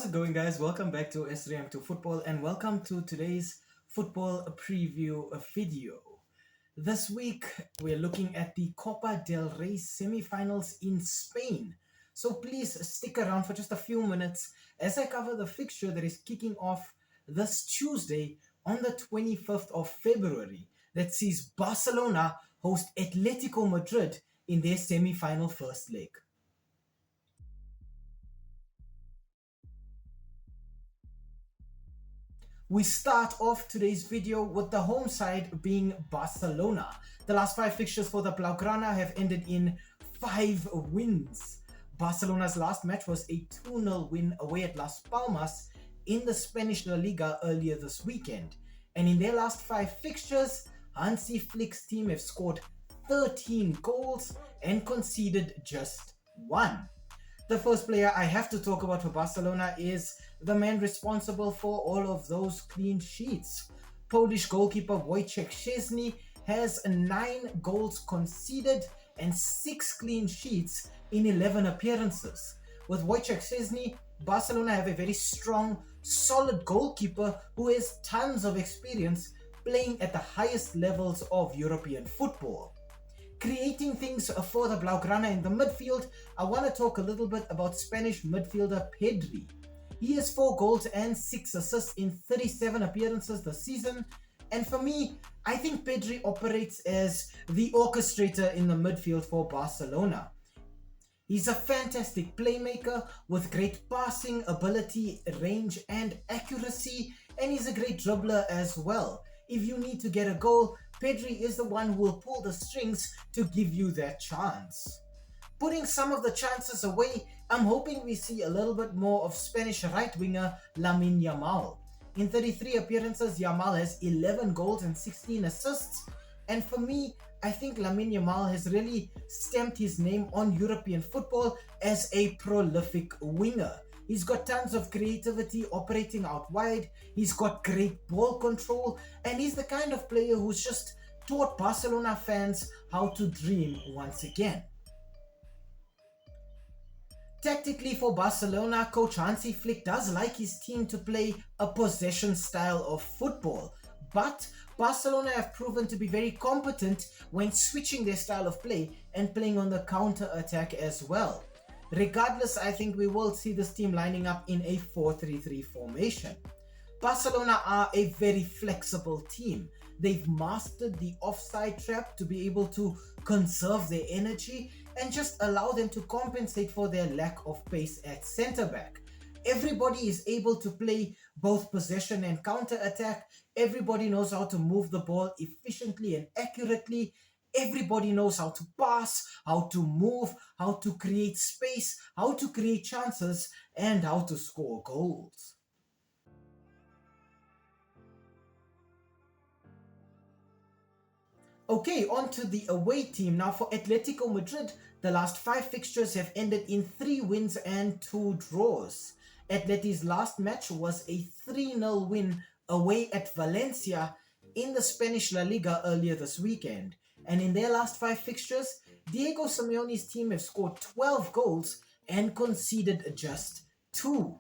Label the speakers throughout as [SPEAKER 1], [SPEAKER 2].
[SPEAKER 1] How's it going, guys? Welcome back to S3M2 Football and welcome to today's football preview video. This week, we're looking at the Copa del Rey semi-finals in Spain. So please stick around for just a few minutes as I cover the fixture that is kicking off this Tuesday on the 25th of February that sees Barcelona host Atletico Madrid in their semi-final first leg. We start off today's video with the home side being Barcelona. The last 5 fixtures for the Balugrana have ended in 5 wins. Barcelona's last match was a 2-0 win away at Las Palmas in the Spanish La Liga earlier this weekend. And in their last 5 fixtures, Hansi Flick's team have scored 13 goals and conceded just 1. The first player I have to talk about for Barcelona is the man responsible for all of those clean sheets. Polish goalkeeper Wojciech Szczesny has 9 goals conceded and 6 clean sheets in 11 appearances. With Wojciech Szczesny, Barcelona have a very strong, solid goalkeeper who has tons of experience playing at the highest levels of European football. Creating things for the Balugrana in the midfield, I want to talk a little bit about Spanish midfielder Pedri. He has 4 goals and 6 assists in 37 appearances this season, and for me, I think Pedri operates as the orchestrator in the midfield for Barcelona. He's a fantastic playmaker with great passing ability, range and accuracy, and he's a great dribbler as well. If you need to get a goal, Pedri is the one who will pull the strings to give you that chance. Putting some of the chances away, I'm hoping we see a little bit more of Spanish right winger Lamine Yamal. In 33 appearances, Yamal has 11 goals and 16 assists, and for me, I think Lamine Yamal has really stamped his name on European football as a prolific winger. He's got tons of creativity operating out wide, he's got great ball control, and he's the kind of player who's just taught Barcelona fans how to dream once again. Tactically for Barcelona, coach Hansi Flick does like his team to play a possession style of football, but Barcelona have proven to be very competent when switching their style of play and playing on the counter-attack as well. Regardless, I think we will see this team lining up in a 4-3-3 formation. Barcelona are a very flexible team. They've mastered the offside trap to be able to conserve their energy and just allow them to compensate for their lack of pace at centre-back. Everybody is able to play both possession and counter-attack. Everybody knows how to move the ball efficiently and accurately. Everybody knows how to pass, how to move, how to create space, how to create chances, and how to score goals. Okay, on to the away team. Now for Atletico Madrid, the last 5 fixtures have ended in 3 wins and 2 draws. Atleti's last match was a 3-0 win away at Valencia in the Spanish La Liga earlier this weekend. And in their last 5 fixtures, Diego Simeone's team have scored 12 goals and conceded just 2.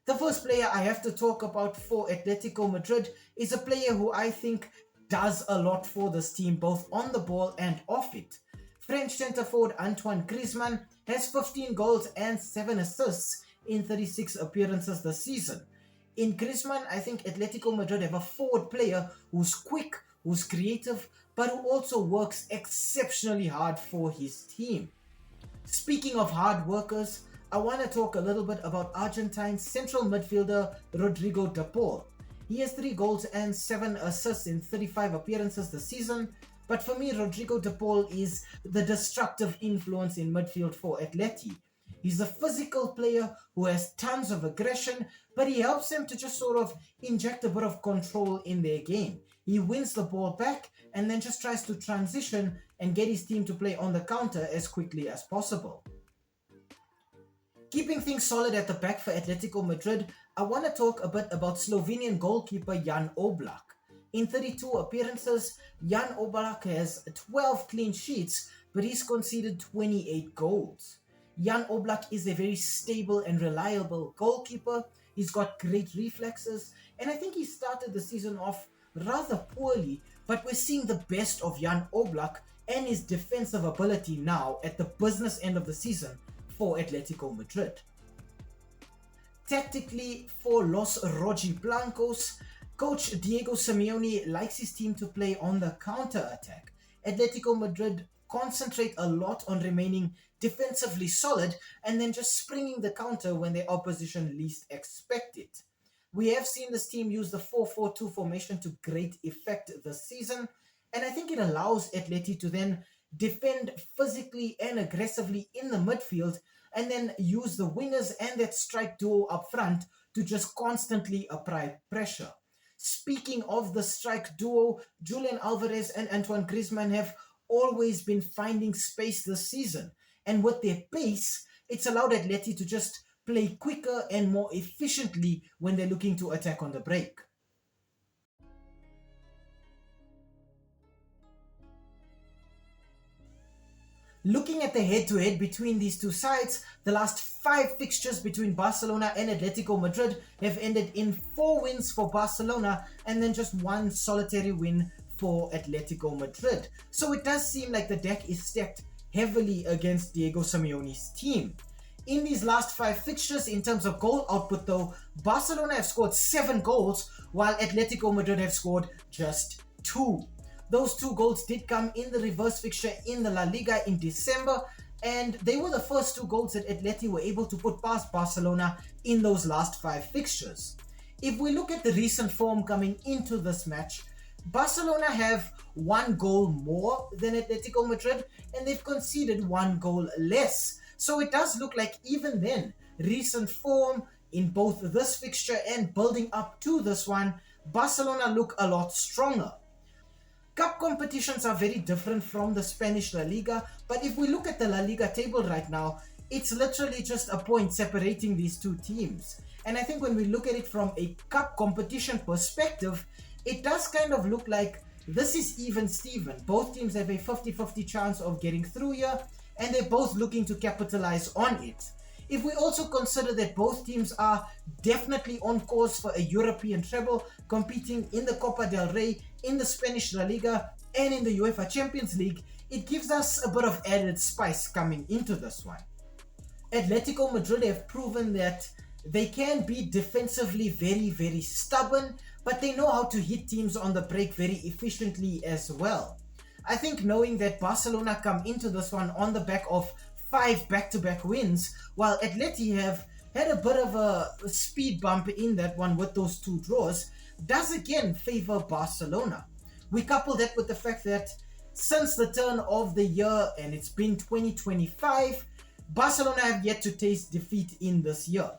[SPEAKER 1] The first player I have to talk about for Atletico Madrid is a player who I think does a lot for this team, both on the ball and off it. French centre forward Antoine Griezmann has 15 goals and 7 assists in 36 appearances this season. In Griezmann, I think Atletico Madrid have a forward player who's quick, who's creative, but who also works exceptionally hard for his team. Speaking of hard workers, I want to talk a little bit about Argentine central midfielder Rodrigo de Paul. He has 3 goals and 7 assists in 35 appearances this season, but for me, Rodrigo de Paul is the destructive influence in midfield for Atleti. He's a physical player who has tons of aggression, but he helps them to just sort of inject a bit of control in their game. He wins the ball back and then just tries to transition and get his team to play on the counter as quickly as possible. Keeping things solid at the back for Atletico Madrid, I want to talk a bit about Slovenian goalkeeper Jan Oblak. In 32 appearances, Jan Oblak has 12 clean sheets, but he's conceded 28 goals. Jan Oblak is a very stable and reliable goalkeeper. He's got great reflexes, and I think he started the season off rather poorly, but we're seeing the best of Jan Oblak and his defensive ability now at the business end of the season for Atletico Madrid. Tactically, for Los Rojiblancos, coach Diego Simeone likes his team to play on the counter-attack. Atletico Madrid concentrate a lot on remaining defensively solid and then just springing the counter when their opposition least expect it. We have seen this team use the 4-4-2 formation to great effect this season, and I think it allows Atleti to then defend physically and aggressively in the midfield and then use the wingers and that strike duo up front to just constantly apply pressure. Speaking of the strike duo, Julian Alvarez and Antoine Griezmann have always been finding space this season, and with their pace, it's allowed Atleti to just play quicker and more efficiently when they're looking to attack on the break. Looking at the head-to-head between these two sides, the last 5 fixtures between Barcelona and Atletico Madrid have ended in 4 wins for Barcelona and then just 1 solitary win for Atletico Madrid. So it does seem like the deck is stacked heavily against Diego Simeone's team. In these last 5 fixtures, in terms of goal output though, Barcelona have scored 7 goals while Atletico Madrid have scored just 2. Those 2 goals did come in the reverse fixture in the La Liga in December, and they were the first 2 goals that Atleti were able to put past Barcelona in those last 5 fixtures. If we look at the recent form coming into this match, Barcelona have 1 goal more than Atletico Madrid and they've conceded 1 goal less. So it does look like even then, recent form in both this fixture and building up to this one, Barcelona look a lot stronger. Cup competitions are very different from the Spanish La Liga, but if we look at the La Liga table right now, it's literally just a point separating these 2 teams. And I think when we look at it from a cup competition perspective, it does kind of look like this is even Steven. Both teams have a 50-50 chance of getting through here, and they're both looking to capitalize on it. If we also consider that both teams are definitely on course for a European treble, competing in the Copa del Rey, in the Spanish La Liga, and in the UEFA Champions League, it gives us a bit of added spice coming into this one. Atletico Madrid have proven that they can be defensively very stubborn, but they know how to hit teams on the break very efficiently as well. I think knowing that Barcelona come into this one on the back of 5 back-to-back wins, while Atleti have had a bit of a speed bump in that one with those 2 draws, does again favor Barcelona. We couple that with the fact that since the turn of the year, and it's been 2025, Barcelona have yet to taste defeat in this year.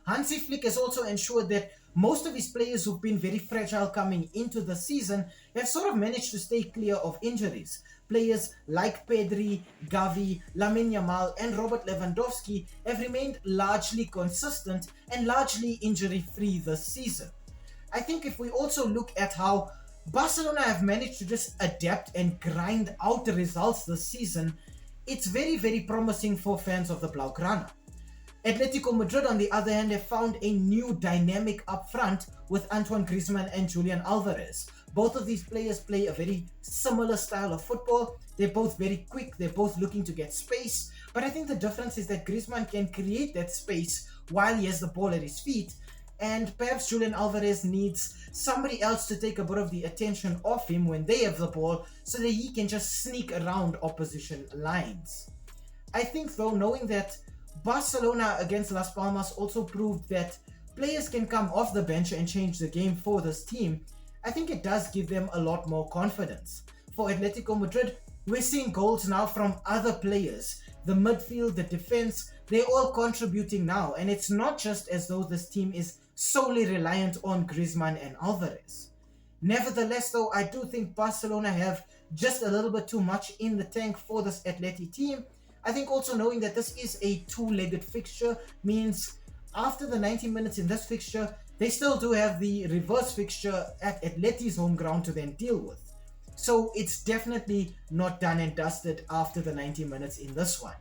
[SPEAKER 1] Hansi Flick has also ensured that most of his players who've been very fragile coming into the season have sort of managed to stay clear of injuries. Players like Pedri, Gavi, Lamine Yamal and Robert Lewandowski have remained largely consistent and largely injury-free this season. I think if we also look at how Barcelona have managed to just adapt and grind out the results this season, it's very promising for fans of the Blaugrana. Atletico Madrid, on the other hand, have found a new dynamic up front with Antoine Griezmann and Julian Alvarez. Both of these players play a very similar style of football. They're both very quick, they're both looking to get space, but I think the difference is that Griezmann can create that space while he has the ball at his feet, and perhaps Julian Alvarez needs somebody else to take a bit of the attention off him when they have the ball so that he can just sneak around opposition lines. I think though, knowing that Barcelona against Las Palmas also proved that players can come off the bench and change the game for this team, I think it does give them a lot more confidence. For Atletico Madrid, we're seeing goals now from other players. The midfield, the defense, they're all contributing now, and it's not just as though this team is solely reliant on Griezmann and Alvarez. Nevertheless though, I do think Barcelona have just a little bit too much in the tank for this Atleti team. I think also knowing that this is a 2-legged fixture means after the 90 minutes in this fixture, they still do have the reverse fixture at Atleti's home ground to then deal with. So it's definitely not done and dusted after the 90 minutes in this one.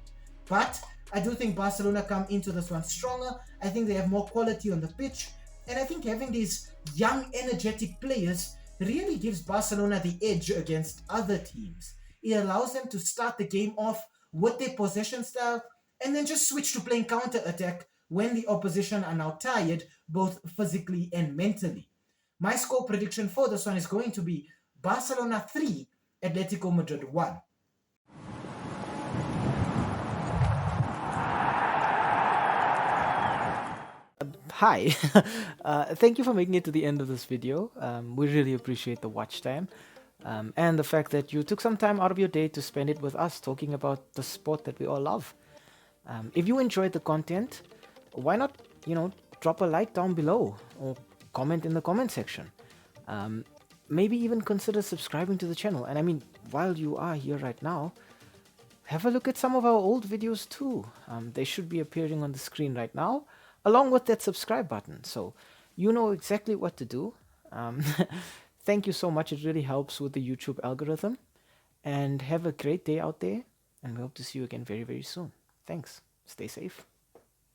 [SPEAKER 1] But I do think Barcelona come into this one stronger. I think they have more quality on the pitch. And I think having these young, energetic players really gives Barcelona the edge against other teams. It allows them to start the game off with their possession style and then just switch to playing counter-attack when the opposition are now tired, both physically and mentally. My score prediction for this one is going to be Barcelona 3, Atletico Madrid 1.
[SPEAKER 2] Hi, thank you for making it to the end of this video. We really appreciate the watch time and the fact that you took some time out of your day to spend it with us talking about the sport that we all love. If you enjoyed the content, why not, drop a like down below or comment in the comment section. Maybe even consider subscribing to the channel. And I mean, while you are here right now, have a look at some of our old videos too. They should be appearing on the screen right now, along with that subscribe button. So you know exactly what to do. Thank you so much. It really helps with the YouTube algorithm. And have a great day out there. And we hope to see you again very, very soon. Thanks. Stay safe.